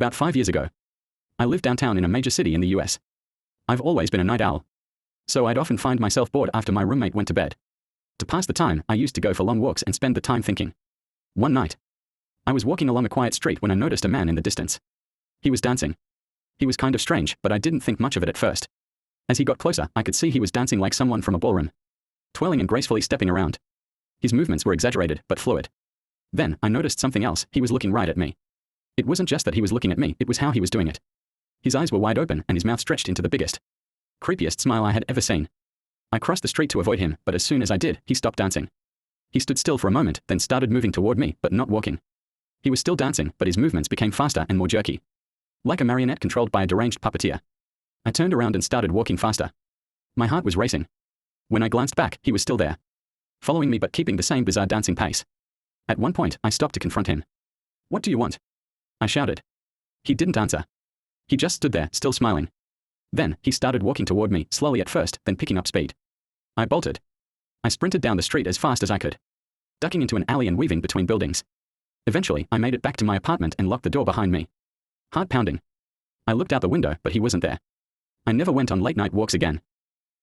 About 5 years ago. I lived downtown in a major city in the US. I've always been a night owl. So I'd often find myself bored after my roommate went to bed. To pass the time, I used to go for long walks and spend the time thinking. One night, I was walking along a quiet street when I noticed a man in the distance. He was dancing. He was kind of strange, but I didn't think much of it at first. As he got closer, I could see he was dancing like someone from a ballroom, twirling and gracefully stepping around. His movements were exaggerated, but fluid. Then, I noticed something else. He was looking right at me. It wasn't just that he was looking at me, it was how he was doing it. His eyes were wide open and his mouth stretched into the biggest, creepiest smile I had ever seen. I crossed the street to avoid him, but as soon as I did, he stopped dancing. He stood still for a moment, then started moving toward me, but not walking. He was still dancing, but his movements became faster and more jerky, like a marionette controlled by a deranged puppeteer. I turned around and started walking faster. My heart was racing. When I glanced back, he was still there, following me but keeping the same bizarre dancing pace. At one point, I stopped to confront him. "What do you want?" I shouted. He didn't answer. He just stood there, still smiling. Then, he started walking toward me, slowly at first, then picking up speed. I bolted. I sprinted down the street as fast as I could, ducking into an alley and weaving between buildings. Eventually, I made it back to my apartment and locked the door behind me. Heart pounding. I looked out the window, but he wasn't there. I never went on late night walks again.